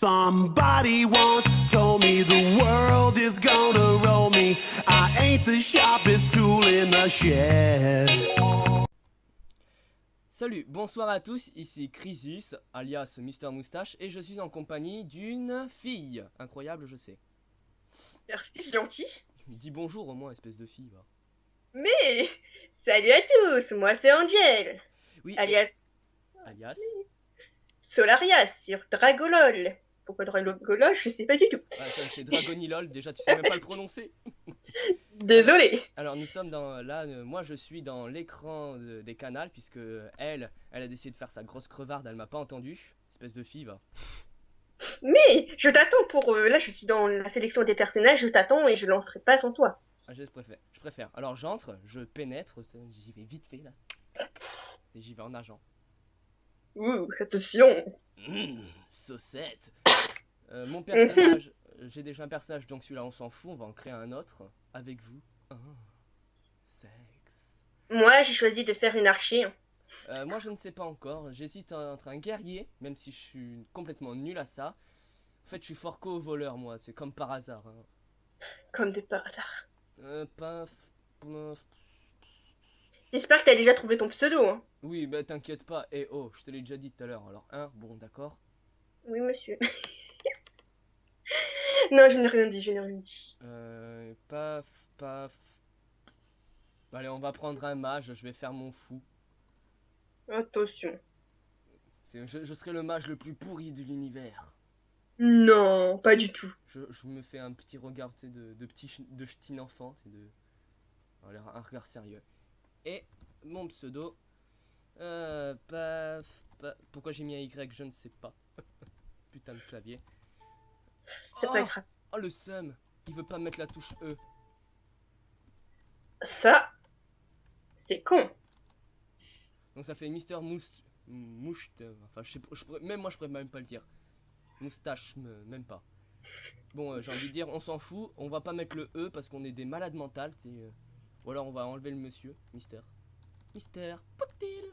Somebody once told me the world is gonna roll me. I ain't the sharpest tool in the shed. Salut, bonsoir à tous, ici Crisis, alias Mister Moustache, et je suis en compagnie d'une fille. Incroyable, je sais. Merci, c'est gentil. Dis bonjour au moins, espèce de fille, va. Mais salut à tous, moi c'est Angel, Oui, alias alias Solarias sur Dragolol. Pourquoi Dragolol, je sais pas du tout. Ah, ça, c'est Dragonilol, déjà tu sais même pas le prononcer. Désolé. Alors nous sommes dans, là, moi je suis dans l'écran des canals, puisque elle a décidé de faire sa grosse crevarde, elle m'a pas entendu. Espèce de fille, va. Mais je t'attends pour... là je suis dans la sélection des personnages, je t'attends et je lancerai pas sans toi. Ah, je préfère. Alors j'entre, je pénètre, j'y vais vite fait là. Et j'y vais en nageant. Attention. Saucette. Mon personnage, j'ai déjà un personnage, donc celui-là on s'en fout, on va en créer un autre avec vous. Oh, sexe. Moi j'ai choisi de faire une archer. Moi je ne sais pas encore, j'hésite entre un guerrier, même si je suis complètement nul à ça. En fait je suis fort qu'au voleur moi, c'est comme par hasard. Hein. Comme de par hasard. Paf, paf. J'espère que t'as déjà trouvé ton pseudo. Hein. Oui, bah t'inquiète pas, et oh, je te l'ai déjà dit tout à l'heure, alors bon d'accord. Oui monsieur. Non, je n'ai rien dit, je n'ai rien dit. Paf, paf. Allez, on va prendre un mage, je vais faire mon fou. Attention. Je serai le mage le plus pourri de l'univers. Non, pas du tout. Je me fais un petit regard de ch'tine enfant, un regard sérieux. Et mon pseudo, pourquoi j'ai mis un Y, je ne sais pas. Putain de clavier. C'est pas grave. Oh le seum, il veut pas mettre la touche E. Ça, c'est con. Donc ça fait Mister Mouche, enfin même moi je pourrais même pas le dire. Moustache, même pas. Bon, j'ai envie de dire, on s'en fout, on va pas mettre le E parce qu'on est des malades mentales, ou alors on va enlever le monsieur, Mister. Mister, Poctil.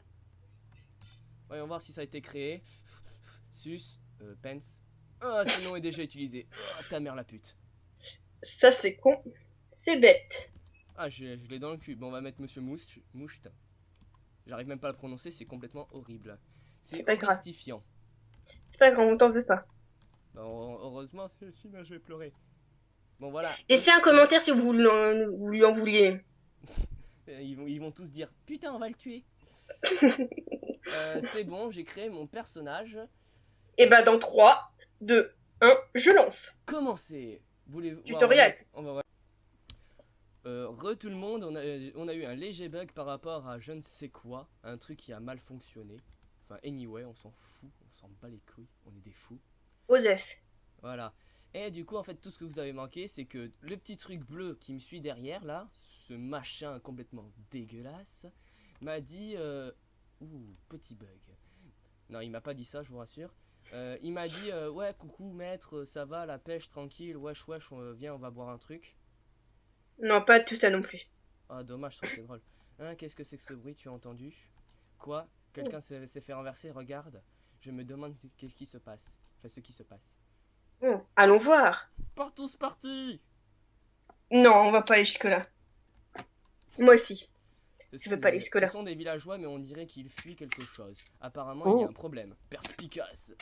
Voyons voir si ça a été créé. Sus, Pence. Ah, ce nom est déjà utilisé. Oh, ta mère la pute. Ça, c'est con. C'est bête. Ah, je l'ai dans le cul. Bon, on va mettre monsieur Mouche. J'arrive même pas à le prononcer, c'est complètement horrible. C'est horristifiant. C'est pas grave, on t'en veut pas. Bah, heureusement, sinon je vais pleurer. Bon, voilà. Laissez un commentaire si vous lui en vouliez. Ils vont tous dire putain, on va le tuer. C'est bon, j'ai créé mon personnage. Et bah, dans 3, 2, 1, je lance. Commencez. Tutoriel. On va voir. Tout le monde, on a eu un léger bug par rapport à je ne sais quoi, un truc qui a mal fonctionné. Enfin, anyway, on s'en fout, on s'en bat les couilles, on est des fous. Osef. Voilà. Et du coup, en fait, tout ce que vous avez manqué, c'est que le petit truc bleu qui me suit derrière, là, ce machin complètement dégueulasse, m'a dit... Ouh, petit bug. Non, il m'a pas dit ça, je vous rassure. Il m'a dit, ouais, coucou maître, ça va, la pêche, tranquille, wesh, viens, on va boire un truc. Non, pas tout ça non plus. Ah, dommage, ça aurait été drôle. Hein, qu'est-ce que c'est que ce bruit, tu as entendu? Quoi? Quelqu'un s'est fait renverser, regarde. Je me demande qu'est-ce qui se passe. Enfin, ce qui se passe. Bon, allons voir. Partous parti. Non, on va pas aller jusque-là. Moi aussi. Je veux pas aller jusque-là. Ce sont des villageois, mais on dirait qu'ils fuient quelque chose. Apparemment, il y a un problème. Perspicace.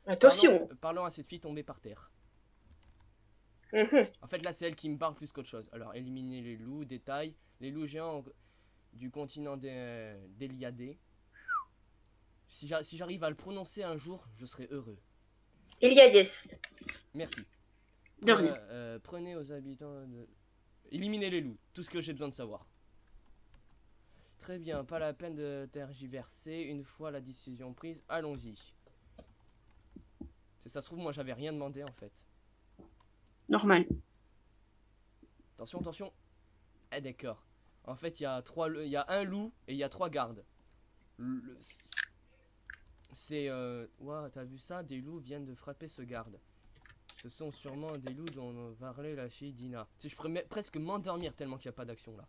Attention. Parlons à cette fille tombée par terre. Mhm. En fait, là, c'est elle qui me parle plus qu'autre chose. Alors, éliminer les loups, détail. Les loups géants du continent d'Eliadé. Si j'arrive à le prononcer un jour, je serai heureux. Eliades. Merci. De rien. Prenez aux habitants de... Éliminez les loups. Tout ce que j'ai besoin de savoir. Très bien, pas la peine de tergiverser. Une fois la décision prise, allons-y. Ça se trouve, moi, j'avais rien demandé, en fait. Normal. Attention, attention. Ah, d'accord. En fait, il y a un loup et il y a 3 gardes. C'est... Ouah, t'as vu ça? Des loups viennent de frapper ce garde. Ce sont sûrement des loups dont parlait la fille d'Ina. Je pourrais presque m'endormir tellement qu'il n'y a pas d'action là.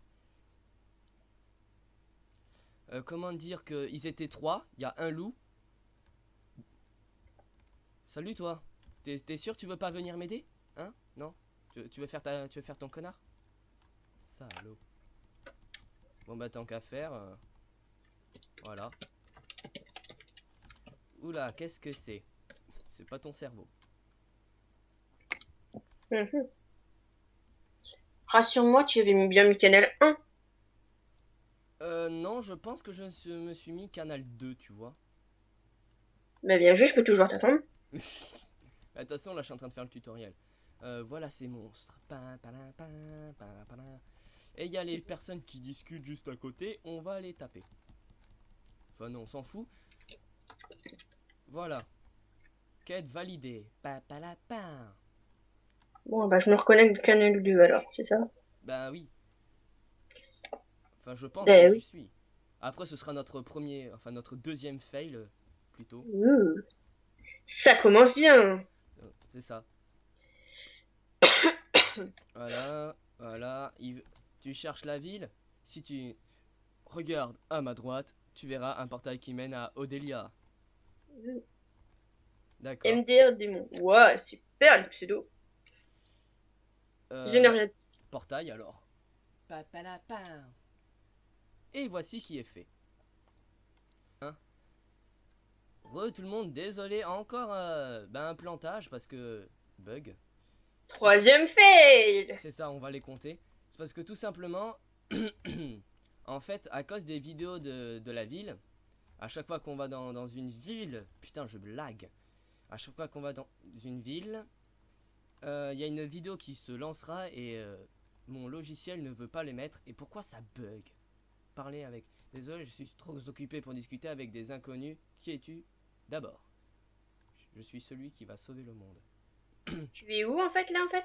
Comment dire qu'ils étaient 3, il y a un loup. Salut toi. T'es sûr tu veux pas venir m'aider? Hein? Non? Tu veux faire tu veux faire ton connard? Salaud. Bon bah tant qu'à faire. Voilà. Oula, qu'est-ce que c'est? C'est pas ton cerveau. Mhm. Rassure-moi, tu avais bien mis Canal 1. Non, je pense que me suis mis canal 2, tu vois. Bah bien joué, je peux toujours t'attendre. De toute façon, là, je suis en train de faire le tutoriel. Voilà ces monstres. Et il y a les personnes qui discutent juste à côté. On va les taper. Enfin, non, on s'en fout. Voilà. Quête validée. Bon, bah je me reconnecte Canal 2 alors, c'est ça? Bah oui. Enfin, je pense que Bah j'y oui. suis. Après, ce sera notre premier. Enfin, notre deuxième fail, plutôt. Ouh. Ça commence bien. C'est ça. Voilà, voilà. Tu cherches la ville. Si tu regardes à ma droite, tu verras un portail qui mène à Odelia. D'accord. MDR démon. Ouah, super le pseudo. Je n'ai Bah, rien dit. portail alors. Et voici qui est fait. Hein? Tout le monde, désolé encore un plantage parce que bug. Troisième fail. C'est ça, on va les compter. C'est parce que tout simplement, en fait, à cause des vidéos de la ville, à chaque fois qu'on va dans une ville, putain, je blague. À chaque fois qu'on va dans une ville, il y a une vidéo qui se lancera et mon logiciel ne veut pas les mettre. Et pourquoi ça bug? Parler avec... Désolé, je suis trop occupé pour discuter avec des inconnus. Qui es-tu? D'abord, je suis celui qui va sauver le monde. Tu es où en fait là en fait?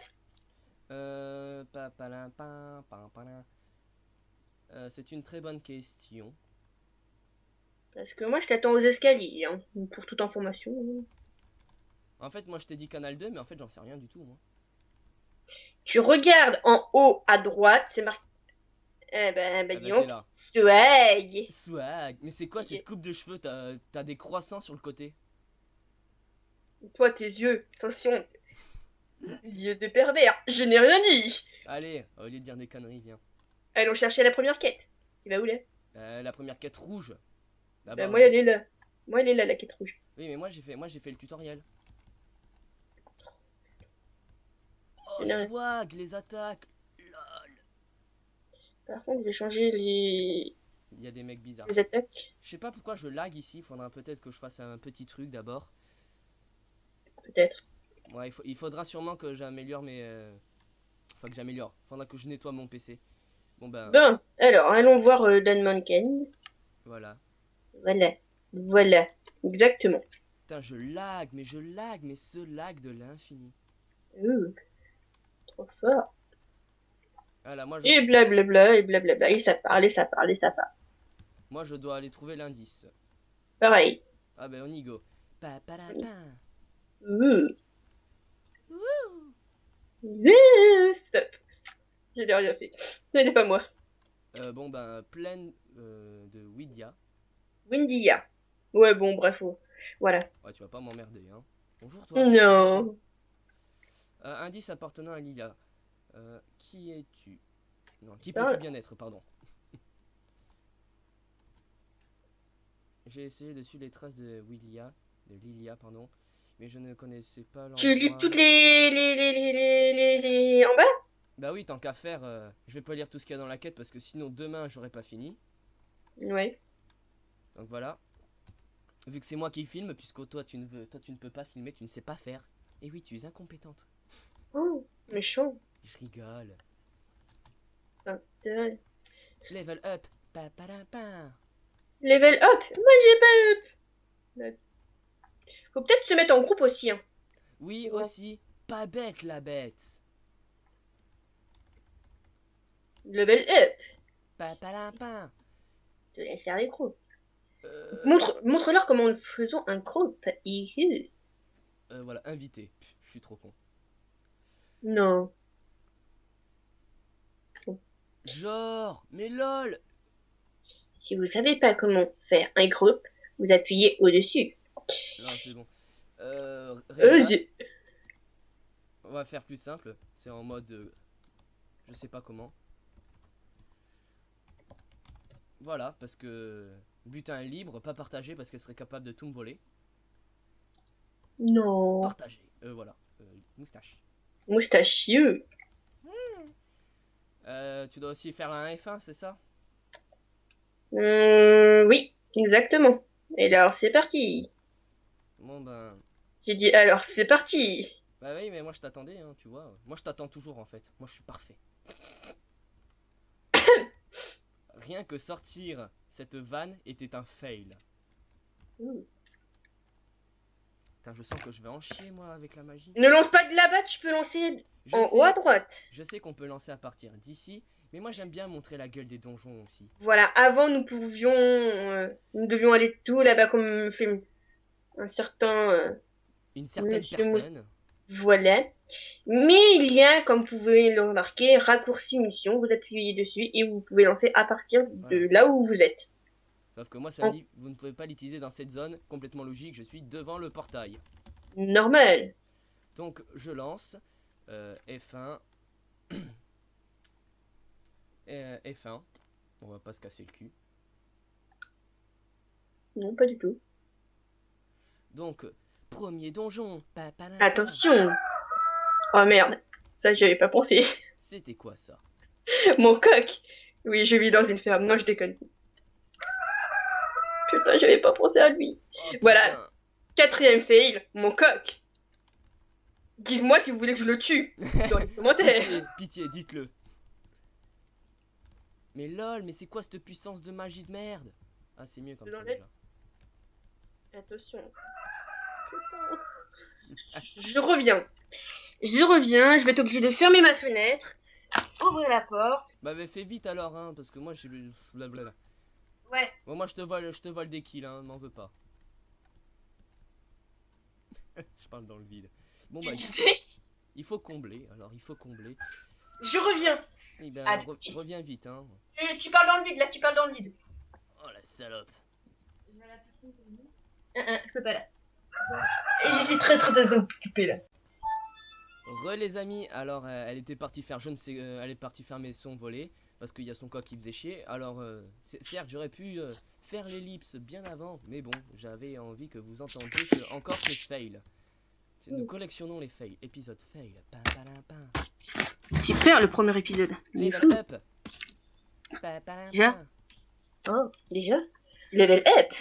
C'est une très bonne question. Parce que moi je t'attends aux escaliers, hein, pour toute information. En fait, moi je t'ai dit Canal 2, mais en fait j'en sais rien du tout, moi. Tu regardes en haut à droite, c'est marqué. Bah dis Avec les donc. là. Swag. Swag. Mais c'est quoi cette coupe de cheveux? T'as des croissants sur le côté. Toi tes yeux, attention. Yeux de pervers, je n'ai rien dit. Allez, au lieu de dire des conneries, viens. Allons chercher la première quête. Tu vas où là? La première quête rouge. Bah D'abord. moi elle est là. Moi elle est là la quête rouge. Oui, mais moi j'ai fait le tutoriel. Oh, Non. swag, les attaques. Lol. Par contre je vais changer Il y a des mecs bizarres. les attaques. Je sais pas pourquoi je lag ici. Faudra peut-être que je fasse un petit truc d'abord. Peut-être. Ouais, il faudra sûrement que j'améliore mes. Enfin, que j'améliore. Faudra que je nettoie mon PC. Bon ben, Bon, alors allons voir Dan Mankin. voilà. Voilà. Voilà. Exactement. Putain, je lag, mais ce lag de l'infini. Trop fort. Voilà, Et blablabla, et blablabla. Et ça parle, et ça parle, et ça parle. moi je dois aller trouver l'indice. Pareil. Ah ben on y go. Stop. Je n'ai rien fait. Ce n'est pas moi. Bon ben, pleine de Widia. Windia. Ouais, bon, bref. Voilà. Ouais, tu vas pas m'emmerder, hein. Bonjour toi. Non. Indice appartenant à Lilia. Qui es-tu? Non, qui Parle. peux-tu bien être, pardon. J'ai essayé de suivre les traces de Lilia, pardon, mais je ne connaissais pas l'endroit. Tu lis toutes les en bas? Bah oui, tant qu'à faire, je vais pas lire tout ce qu'il y a dans la quête parce que sinon demain j'aurais pas fini. Ouais. Donc voilà. Vu que c'est moi qui filme, puisque toi tu ne peux pas filmer, tu ne sais pas faire. Et oui, tu es incompétente. Oh, méchant. Je rigole. Intérêt. Level up. Level up. Moi j'ai pas up. Faut peut-être se mettre en groupe aussi. Hein. Oui, Ouais. aussi. Pas bête la bête. Level up. Papalapin. Je te laisse faire les groupes. Euh, Montre-leur comment nous faisons un groupe. Ihu. Voilà, invité. Je suis trop con. Non. Genre, mais lol. Si vous savez pas comment faire un groupe, vous appuyez au-dessus. Non, c'est bon. Réa, j'ai- on va faire plus simple. C'est en mode... je sais pas comment. Voilà, parce que... butin libre, pas partagé parce qu'elle serait capable de tout me voler. Non. Partagé. Voilà. Moustache. Moustachieux. Tu dois aussi faire un F1, c'est ça? Oui, exactement. Et alors, c'est parti. Bon ben... J'ai dit, alors, c'est parti. Bah oui, mais moi je t'attendais, hein, tu vois. Moi je t'attends toujours en fait. Moi je suis parfait. Rien que sortir cette vanne était un fail. Putain, je sens que je vais en chier moi avec la magie. Ne lance pas de là-bas, tu peux lancer Je en haut à sais, droite. je sais qu'on peut lancer à partir d'ici, mais moi j'aime bien montrer la gueule des donjons aussi. Voilà, avant nous devions aller tout là-bas comme fait un certain Une certaine monsieur personne. Voilà. Mais il y a, comme vous pouvez le remarquer, raccourci mission. Vous appuyez dessus et vous pouvez lancer à partir de Voilà. là où vous êtes. Sauf que moi ça me dit, vous ne pouvez pas l'utiliser dans cette zone, complètement logique, je suis devant le portail. Normal. Donc je lance F1. F1. On va pas se casser le cul. Non, pas du tout. Donc, premier donjon. Attention. Oh merde. Ça, j'y avais pas pensé. C'était quoi ça? Mon coq. Oui, je vis dans une ferme. Non, je déconne. Putain, j'avais pas pensé à lui. Oh, Voilà. 4e fail. Mon coq. Dites-moi si vous voulez que je le tue. Dans les commentaires. Pitié, pitié, dites-le. Mais lol, mais c'est quoi cette puissance de magie de merde? Ah, c'est mieux comme ça déjà. Attention. Putain. Je reviens. Je vais être obligé de fermer ma fenêtre. Ouvrir la porte. Bah, mais fais vite alors, hein, parce que moi je suis. Blablabla. Ouais. Bon, moi je te vole des kills, hein, m'en veux pas. Je parle dans le vide. Bon, bah, il faut combler, alors il faut combler. Je reviens. Eh ben, À tout de suite. reviens vite, hein. Tu parles dans le vide, là, tu parles dans le vide. Oh la salope. Je peux pas là. Et je suis très occupée là. Les amis, alors elle était partie faire, je ne sais, elle est partie faire mes sons volés parce qu'il y a son coq qui faisait chier. Alors certes j'aurais pu faire l'ellipse bien avant, mais bon, j'avais envie que vous entendiez encore ce fail. Nous collectionnons les fails. Épisode fail. Pam, pam, pam. Super le premier épisode. Level up. Déjà. Oh, déjà. Level up.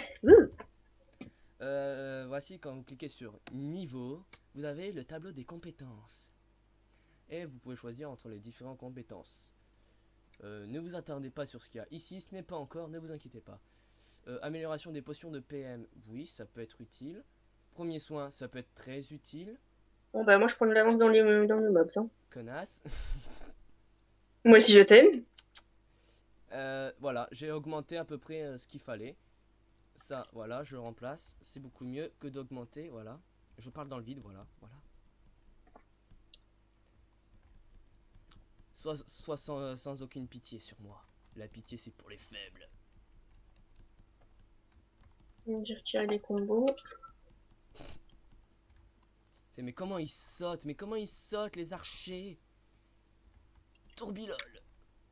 Voici quand vous cliquez sur niveau, vous avez le tableau des compétences. Et vous pouvez choisir entre les différentes compétences. Ne vous attardez pas sur ce qu'il y a ici, ce n'est pas encore, ne vous inquiétez pas. Amélioration des potions de PM, oui, ça peut être utile. Premier soin, ça peut être très utile. Bon bah moi je prends de l'avance dans les mobs. Hein. Connasse. Moi aussi je t'aime. Voilà, j'ai augmenté à peu près ce qu'il fallait. Ça, voilà, je le remplace. C'est beaucoup mieux que d'augmenter, voilà. Je parle dans le vide, voilà, voilà. Sois sans aucune pitié sur moi. La pitié, c'est pour les faibles. J'ai retiré les combos. Mais comment ils sautent? Mais comment ils sautent, les archers? Tourbilol,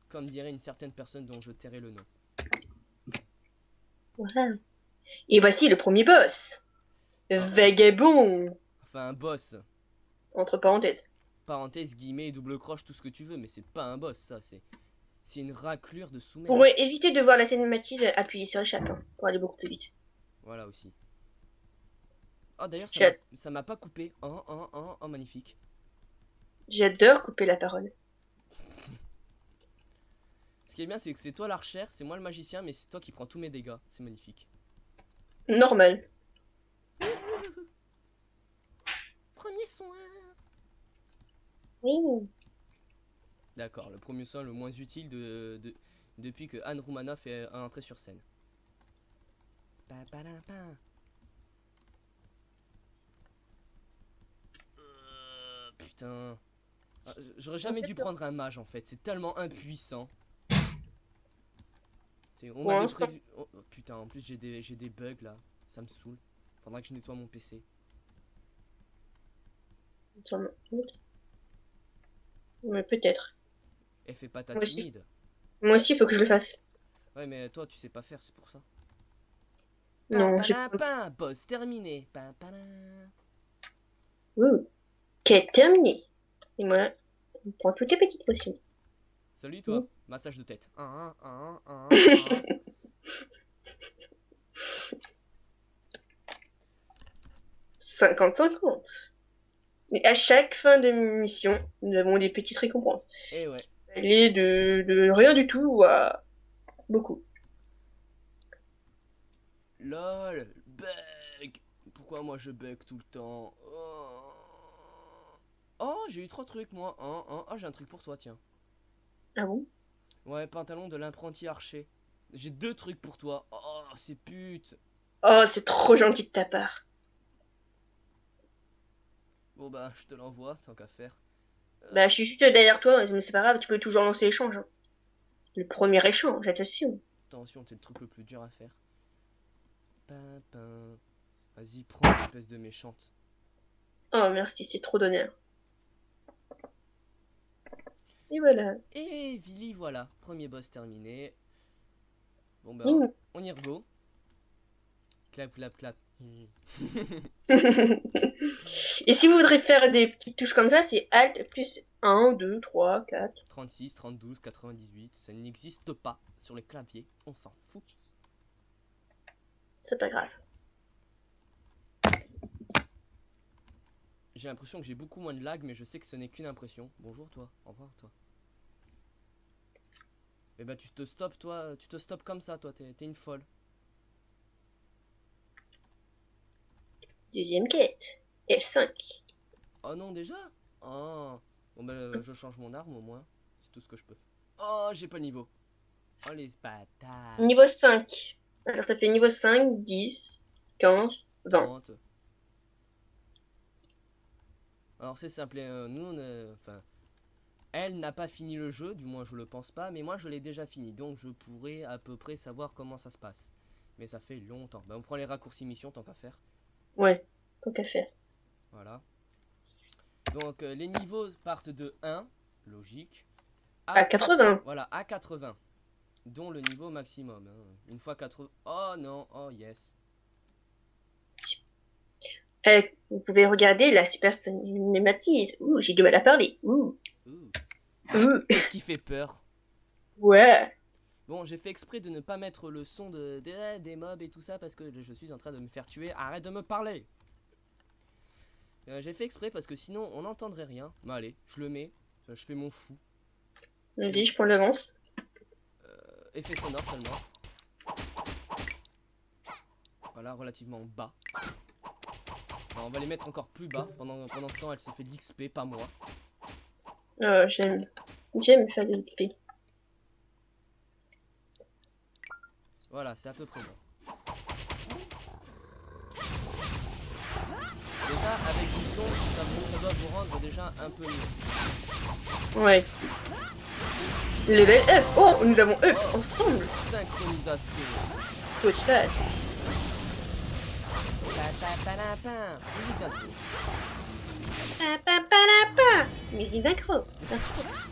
comme dirait une certaine personne dont je tairai le nom. Voilà. Et voici le premier boss. Vagabond. Enfin, un boss. Entre parenthèses. Parenthèse, guillemets, double croche, tout ce que tu veux, mais c'est pas un boss, ça, c'est une raclure de sous-mer. Pour éviter de voir la cinématique, appuyez sur échappe hein, pour aller beaucoup plus vite. Voilà aussi. Oh d'ailleurs, ça m'a pas coupé. Oh, magnifique. J'adore couper la parole. Ce qui est bien, c'est que c'est toi l'archère, c'est moi le magicien, mais c'est toi qui prends tous mes dégâts. C'est magnifique. Normal. Premier soin. Oui. D'accord, le premier soin le moins utile depuis que Anne Roumanoff est entrée sur scène. Putain. J'aurais jamais dû prendre un mage en fait, c'est tellement impuissant. On m'avait prévu... Oh, putain, en plus j'ai des bugs là, ça me saoule. Faudra que je nettoie mon PC. Ouais, peut-être. Et fais pas ta Moi aussi. timide. Moi aussi, il faut que je le fasse. Ouais, mais toi, tu sais pas faire, c'est pour ça. Non, j'ai pas. Papalapin, boss terminé. Papala. Quête terminée. Et moi, on prend toutes les petites potions. Salut toi, massage de tête. 50-50. Et à chaque fin de mission, nous avons des petites récompenses. Et ouais. Aller de rien du tout à beaucoup. LOL, bug. Pourquoi moi je bug tout le temps? Oh, j'ai eu 3 trucs moi. Oh, j'ai un truc pour toi, tiens. Ah bon? Ouais, pantalon de l'apprenti archer. J'ai 2 trucs pour toi. Oh, c'est pute. Oh, c'est trop gentil de ta part. Bon bah, je te l'envoie, tant qu'à faire. Bah, je suis juste derrière toi, mais c'est pas grave, tu peux toujours lancer l'échange. Hein. Le premier échange, attention. Attention, c'est le truc le plus dur à faire. Pimpin. Vas-y, prends, espèce de méchante. Oh, merci, c'est trop d'honneur. Et voilà. Et Vili, voilà. Premier boss terminé. Bon bah, Mmh. on y rego. Clap, clap, clap. Et si vous voudrez faire des petites touches comme ça, c'est Alt plus 1, 2, 3, 4. 36, 32, 98. Ça n'existe pas sur les claviers. On s'en fout. C'est pas grave. J'ai l'impression que j'ai beaucoup moins de lag, mais je sais que ce n'est qu'une impression. Bonjour toi, au revoir toi. Et bah tu te stops toi, tu te stops comme ça toi, t'es une folle. Deuxième quête. F5. Oh non déjà. Oh. Bon bah je change mon arme au moins. C'est tout ce que je peux faire. Oh j'ai pas le niveau. Oh les bâtards. Niveau 5. Alors ça fait niveau 5, 10, 15, 20. 30. Alors c'est simple, nous enfin... Elle n'a pas fini le jeu, du moins je le pense pas, mais moi je l'ai déjà fini, donc je pourrais à peu près savoir comment ça se passe. Mais ça fait longtemps. Bah on prend les raccourcis mission tant qu'à faire. Ouais, tant qu'à faire. Voilà. Donc les niveaux partent de 1, logique, À 80. Voilà, à 80. Dont le niveau maximum. Hein. Une fois 80... Oh non, oh yes. Vous pouvez regarder la super cinématise. Ouh, j'ai du mal à parler. Ouh. Qu'est-ce qui fait peur? Ouais. Bon, j'ai fait exprès de ne pas mettre le son des mobs et tout ça parce que je suis en train de me faire tuer. Arrête de me parler. J'ai fait exprès parce que sinon on n'entendrait rien. Bah allez, je le mets. Je fais mon fou. Vas-y, je prends l'avance. Effet sonore seulement. Voilà, relativement bas. Alors, on va les mettre encore plus bas. Pendant ce temps, elle se fait de l'XP, pas moi. J'aime faire des XP. Voilà, c'est à peu près bon. Déjà, avec du son, ça doit vous rendre déjà un peu mieux. Ouais. Level F. Oh, nous avons E ensemble. Synchronisation. Total. Musique d'intro. Musique d'incro.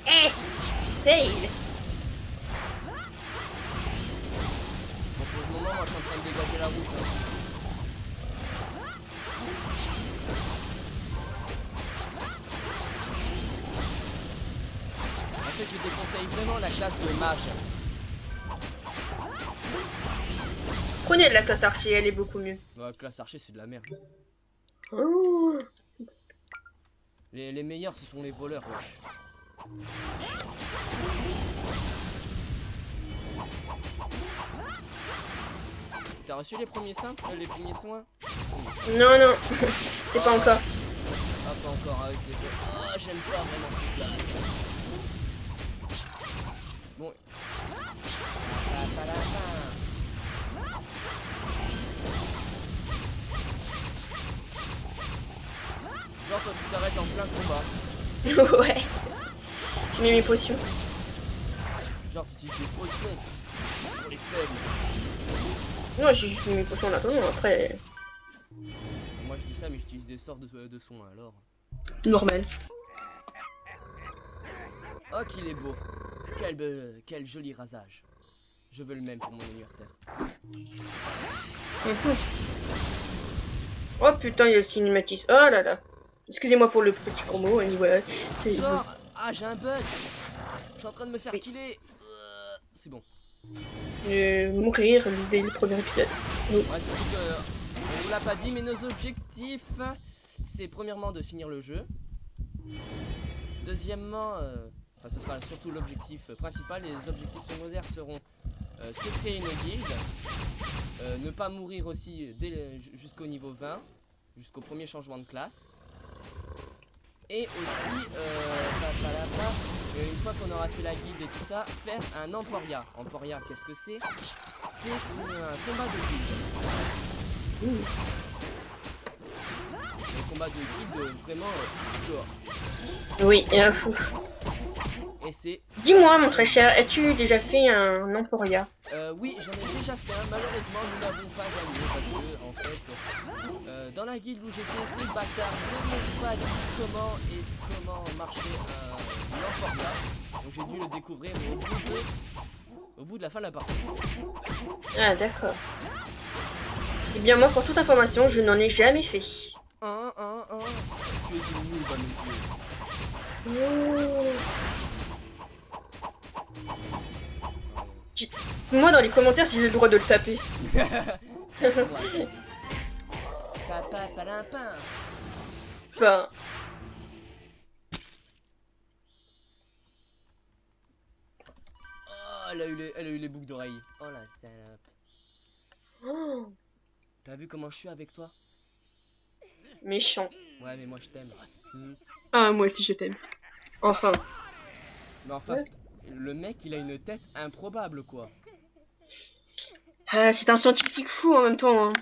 Eh, fail. Bon, pour le moment, moi je suis en train de dégager la route. Hein. En fait, je déconseille vraiment la classe de mage. Prenez de la classe archer, elle est beaucoup mieux. Ouais, classe archer, c'est de la merde. Oh. Les meilleurs, ce sont les voleurs, wesh. T'as reçu les premiers soins? Non, non, c'est pas encore. Ah, pas encore, ah oui, c'est vrai. Ah, j'aime pas vraiment cette classe. Bon. Genre, toi, tu t'arrêtes en plein combat. Ouais. Je mets mes potions. Genre, tu utilises des potions pour les faibles. Non, j'ai juste mis mes potions en attendant, après... Moi, je dis ça, mais j'utilise des sorts de soins, alors. Normal. Oh, qu'il est beau. Quel joli rasage. Je veux le même pour mon anniversaire. Mhm. Oh putain, il y a le cinématisme. Oh là là. Excusez-moi pour le petit combo, anyway. C'est Genre, ah, j'ai un bug. Je suis en train de me faire Oui. killer. C'est bon. Mourir dès le premier épisode. Ouais, surtout que on vous l'a pas dit, mais nos objectifs, c'est premièrement de finir le jeu. Deuxièmement, enfin ce sera surtout l'objectif principal. Les objectifs secondaires seront se créer une guilde, ne pas mourir aussi jusqu'au niveau 20, jusqu'au premier changement de classe. Et aussi, une fois qu'on aura fait la guilde et tout ça, faire un Emporia. Emporia, qu'est-ce que c'est? C'est un combat de guilde. Un combat de guilde vraiment dehors. Oui, et un fou. Et c'est... Dis-moi, mon très cher, as-tu déjà fait un Emporia? Oui, j'en ai déjà fait un. Malheureusement, nous n'avons pas gagné parce que, en fait, dans la guilde où j'étais, ces bâtards ne m'ont pas dit comment marchait un Emporia. Donc j'ai dû le découvrir au bout de la fin de la partie. Ah, d'accord. Eh bien, moi, pour toute information, je n'en ai jamais fait. Tu es une noob à mes yeux. Oh. Moi, dans les commentaires, si j'ai le droit de le taper. Papa, palampin. Enfin, Oh, elle a eu les boucles d'oreilles. Oh la salope. oh, T'as vu comment je suis avec toi? méchant. Ouais, mais moi je t'aime. Ah, moi aussi, je t'aime. Enfin. Mais enfin, Ouais. le mec, il a une tête improbable, quoi. Ah, c'est un scientifique fou en même temps. Hein.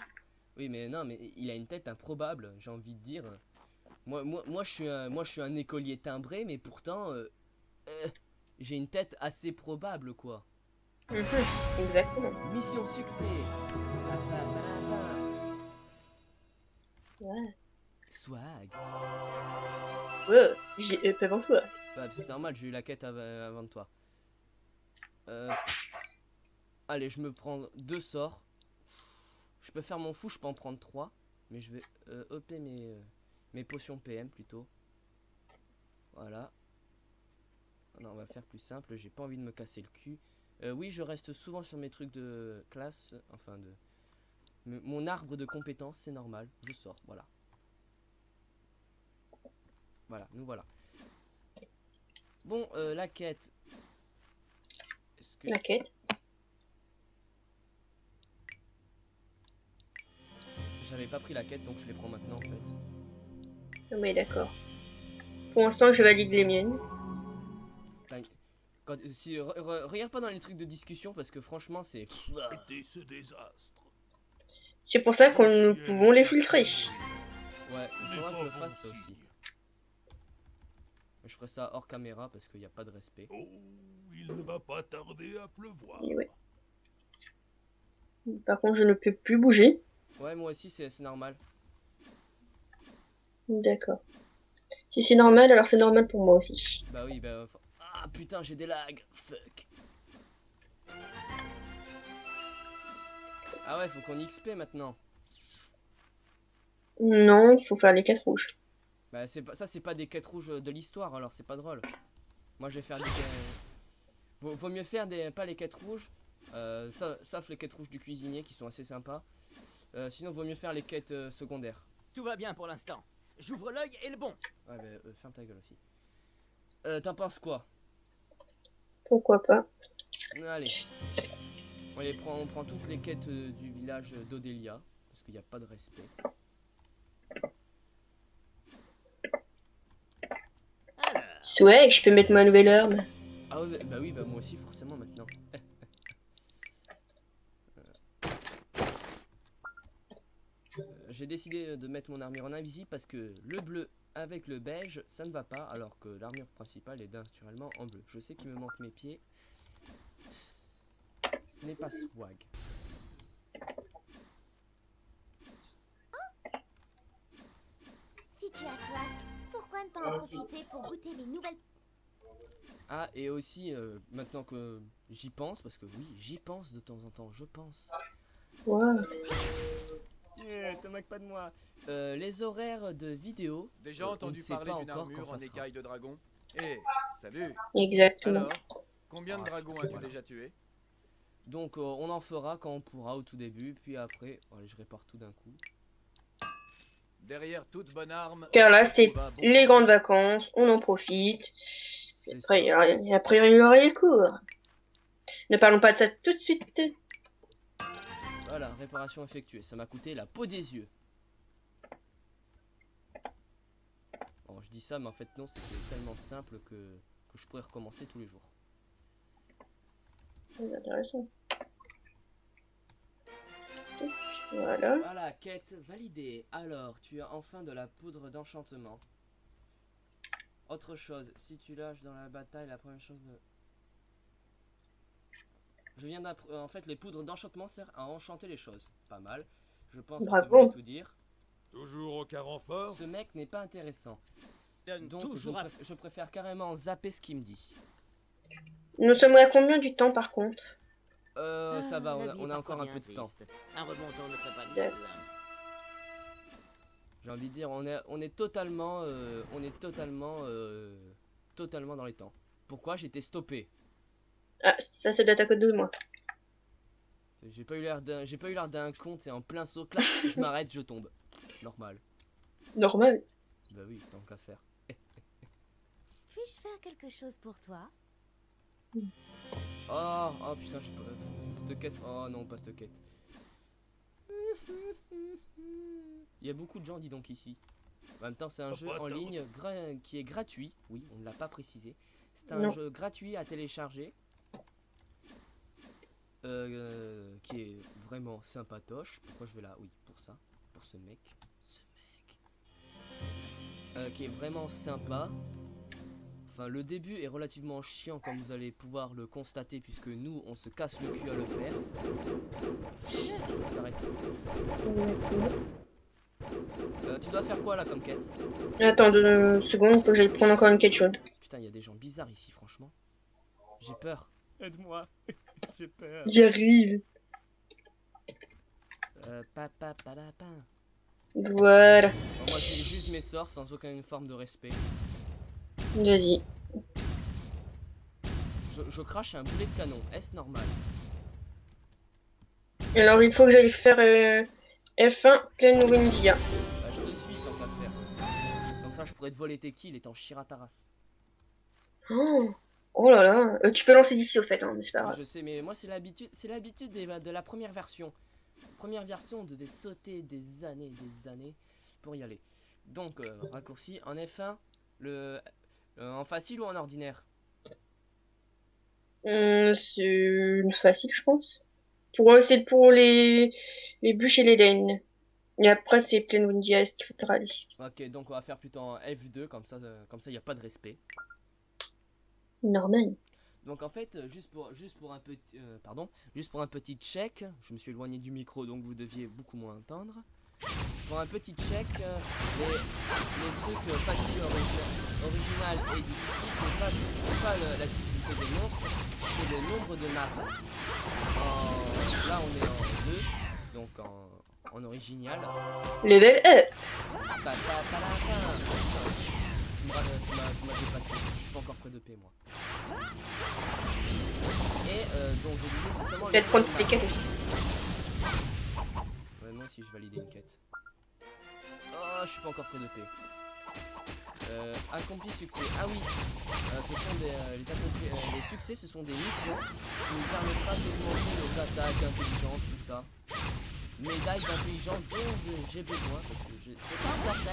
Oui, mais non, mais il a une tête improbable, j'ai envie de dire. Moi, je suis un écolier timbré, mais pourtant, j'ai une tête assez probable, quoi. Mhm, exactement. Mission succès. Ouais. Swag. Ouais, j'ai pas avant toi. Ouais, c'est normal, j'ai eu la quête avant de toi. Allez, je me prends 2 sorts. Je peux faire mon fou, je peux en prendre 3. Mais je vais upper mes potions PM plutôt. Voilà. Non, on va faire plus simple, j'ai pas envie de me casser le cul. Oui, je reste souvent sur mes trucs de classe. Enfin, mon arbre de compétences, c'est normal. Je sors, voilà. Voilà, nous voilà. Bon, la quête. Est-ce que... La quête. J'avais pas pris la quête, donc je les prends maintenant en fait. Oui, d'accord. Pour l'instant, je valide les miennes. Enfin, regarde pas dans les trucs de discussion parce que franchement, c'est... Arrêtez ce désastre. C'est pour ça qu'on nous pouvons les filtrer. Ouais, il faudra que je le fasse ça aussi. Je ferai ça hors caméra parce qu'il n'y a pas de respect. Oh, il ne va pas tarder à pleuvoir. Et ouais. Par contre, je ne peux plus bouger. Ouais, moi aussi, c'est normal. D'accord. Si c'est normal, alors c'est normal pour moi aussi. Bah oui, bah... Ah putain, j'ai des lags. Fuck. Ah ouais, faut qu'on XP maintenant. Non, il faut faire les 4 rouges. Bah ça, c'est pas des quêtes rouges de l'histoire, alors c'est pas drôle. Moi, je vais faire des... Vaut mieux faire pas les quêtes rouges. Sauf les quêtes rouges du cuisinier qui sont assez sympas. Sinon, vaut mieux faire les quêtes secondaires. Tout va bien pour l'instant. J'ouvre l'œil et le bon. Ouais, bah, ferme ta gueule aussi. T'en penses quoi? Pourquoi pas? Allez. On prend toutes les quêtes du village d'Odélia. Parce qu'il n'y a pas de respect. Alors, Swag, je peux mettre ma nouvelle arme. Ah ouais, bah oui, bah moi aussi forcément maintenant. J'ai décidé de mettre mon armure en invisible parce que le bleu avec le beige, ça ne va pas, alors que l'armure principale est naturellement en bleu. Je sais qu'il me manque mes pieds. Ce n'est pas swag. Si tu as soif, pourquoi ne pas en profiter pour goûter mes nouvelles... Ah, et aussi, maintenant que j'y pense, parce que oui, j'y pense de temps en temps, je pense. Wow. Te moque pas de moi. Les horaires de vidéo. Déjà on entendu ne sait parler pas d'une encore armure quand en ça sera. écaille de dragon? Eh, salut. Exactement. Alors, combien de dragons as-tu voilà. déjà tué? Donc on en fera quand on pourra au tout début, puis après, allez, je répare tout d'un coup. Derrière toute bonne arme, Car là, se c'est trouve un bon les fusil. grandes vacances, on en profite. C'est ça. Après, il y aura les cours. Ne parlons pas de ça tout de suite. Voilà, réparation effectuée. Ça m'a coûté la peau des yeux. Bon, je dis ça, mais en fait non, c'était tellement simple que je pourrais recommencer tous les jours. C'est intéressant. Voilà. Voilà, quête validée. Alors, tu as enfin de la poudre d'enchantement. Autre chose, si tu lâches dans la bataille, la première chose de... Je viens d'apprendre... en fait, les poudres d'enchantement servent à enchanter les choses. Pas mal. Je pense que ça Bravo. voulait tout dire. Toujours aucun renfort? Ce mec n'est pas intéressant. Donne Donc, toujours à... je préfère carrément zapper ce qu'il me dit. Nous sommes à combien du temps par contre? Ça va, La vie on est a encore parfois un bien peu de temps. triste. Un remontant ne ferait pas de D'accord. mal. J'ai envie de dire, on est totalement dans les temps. Pourquoi j'étais stoppé? Ah, ça doit être à cause de moi. J'ai pas eu l'air d'un con, c'est en plein saut, clac, je m'arrête, je tombe. Normal. Normal. Bah oui, tant qu'à faire. Puis-je faire quelque chose pour toi? Oh putain, j'ai pas... Cette quête, oh non, pas cette quête. Il y a beaucoup de gens, dis donc, ici. En même temps, c'est un jeu en ligne qui est gratuit. Oui, on ne l'a pas précisé. C'est un Non. jeu gratuit à télécharger. Qui est vraiment sympatoche. Pourquoi je vais là? Oui, pour ça. Pour ce mec. Qui est vraiment sympa. Enfin, le début est relativement chiant, comme vous allez pouvoir le constater, puisque nous, on se casse le cul à le faire. T'arrêtes. Tu dois faire quoi là comme quête? Attends 2 secondes, faut que j'aille prendre encore une quête chaude. Putain, il y a des gens bizarres ici, franchement. J'ai peur. Aide-moi. J'ai peur. J'y arrive. Papa. Voilà. Bon, moi, j'ai juste mes sorts sans aucune forme de respect. Vas-y. Je crache un boulet de canon. Est-ce normal? Alors il faut que j'aille faire F1 pleine Windia. Bah, je te suis tant qu'à faire. Comme ça, je pourrais te voler tes kills étant Shirataras. Oh là là. Tu peux lancer d'ici au fait, hein, mais c'est pas grave. Je sais, mais moi, c'est l'habitude de la première version. Première version, on devait sauter des années pour y aller. Donc, raccourci en F1, en facile ou en ordinaire? C'est une facile, je pense. C'est pour les bûches et les lanes. Et après, c'est pleine Windia, est-ce qu'il faudra aller? Ok, donc on va faire plutôt en F2, comme ça, il n'y a pas de respect. Normal. Donc en fait, juste pour un petit check, je me suis éloigné du micro, donc vous deviez beaucoup moins entendre. Pour un petit check, les trucs faciles, original et difficile, c'est pas la difficulté des monstres, c'est le nombre de maps. Là on est en 2, donc en original. Level up. Tu m'as dépassé, je suis pas encore près de paix moi. Et donc je disais c'est seulement... Peut-être prendre tes quêtes. Ouais, moi aussi je validais une quête. Oh, je suis pas encore près de paix. Accompli succès. Ah oui, ce sont les succès, ce sont des missions qui nous permettra d'augmenter nos attaques, d'intelligence, tout ça. Médaille d'intelligence dont j'ai besoin parce que c'est pas encore ça.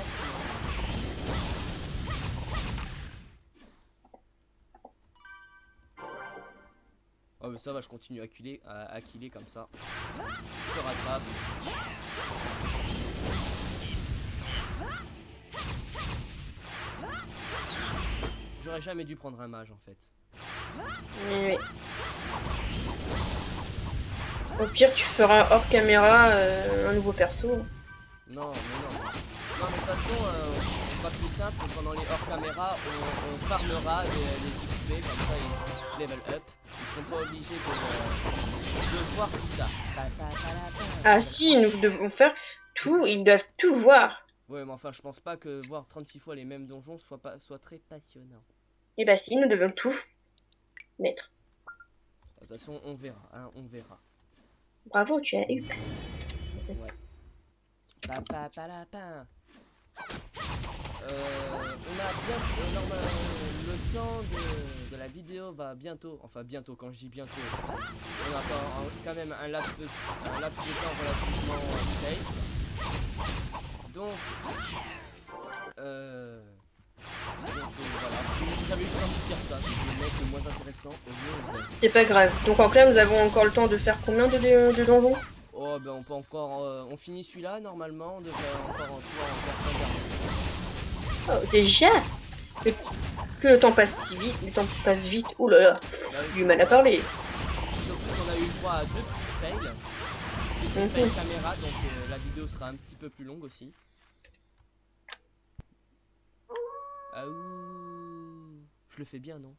Oh mais ça va, je continue à killer comme ça. Je te rattrape. J'aurais jamais dû prendre un mage en fait. Oui. Au pire, tu feras hors caméra un nouveau perso. Non, mais non. Non, mais de toute façon, pas plus simple, pendant les hors caméra, on farmera les XP, comme ça ils level up. Ils seront pas obligés de voir tout ça. Ah si, nous devons faire tout, ils doivent tout voir. Ouais, mais enfin, je pense pas que voir 36 fois les mêmes donjons soit très passionnant. Et bah si, nous devons tout mettre. De toute façon, on verra, hein, on verra. Bravo, tu as eu. Ouais. Papapalapin. On a bien le temps de la vidéo va bientôt, enfin bientôt, quand je dis bientôt, on a quand même un laps de temps relativement safe. Donc voilà, j'avais juste envie de dire ça, c'est le mec le moins intéressant au mieux. C'est pas grave. Donc en clair, nous avons encore le temps de faire combien de donjons? Oh ben on peut encore, on finit celui-là normalement, on devrait encore en faire un dernier. Oh, déjà que le temps passe si vite, le temps passe vite. Ouh là là, du mal à parler. Surtout qu'on a eu le droit à 2 petits fails. Des petits fails caméra, donc la vidéo sera un petit peu plus longue aussi. Ah ouh. Je le fais bien, non?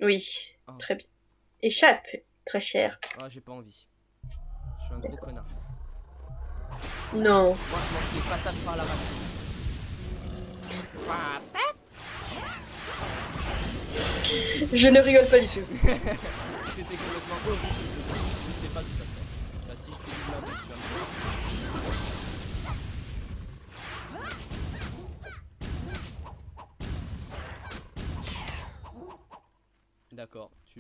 Oui, Ah. très bien. Échappe, très cher. Ah, j'ai pas envie. Je suis un gros connard. Non. Moi, je mange les patates par la racine. Je ne rigole pas du tout. C'était complètement horrible ce son. Je ne sais pas d'où ça sort. Bah si, je t'ai dit de ma bouche, je suis un peu... D'accord, tu...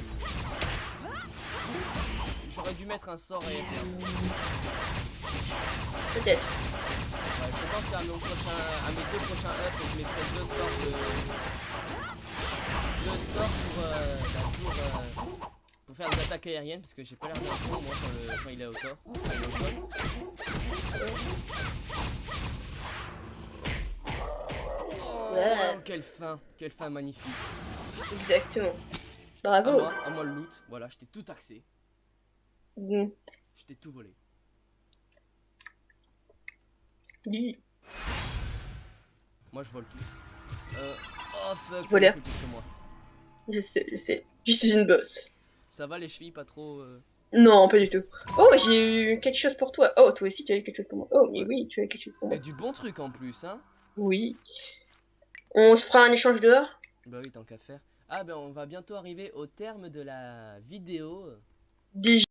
J'aurais dû mettre un sort aérien. Peut-être. Ouais, je pense qu'à mes 2 prochains ups, je mettrai 2 sorts pour faire des attaques aériennes, parce que j'ai pas l'air d'un con moi quand il est au corps. Quand il est au sol. Ouais. Oh, quelle fin magnifique. Exactement. Bravo. À moi le loot, voilà, je t'ai tout taxé, Mm. je t'ai tout volé. Oui. Moi je vole tout. Oh fuck, Voleur. t'es plus que moi. Je sais, je sais. Je suis une bosse. Ça va les chevilles, pas trop Non, pas du tout. Oh, j'ai eu quelque chose pour toi. Oh, toi aussi, tu as eu quelque chose pour moi. Oh, mais Ouais. oui, tu as quelque chose pour moi. Et du bon truc en plus, hein. Oui. On se fera un échange dehors? Bah oui, tant qu'à faire. Ah ben on va bientôt arriver au terme de la vidéo. Déjà.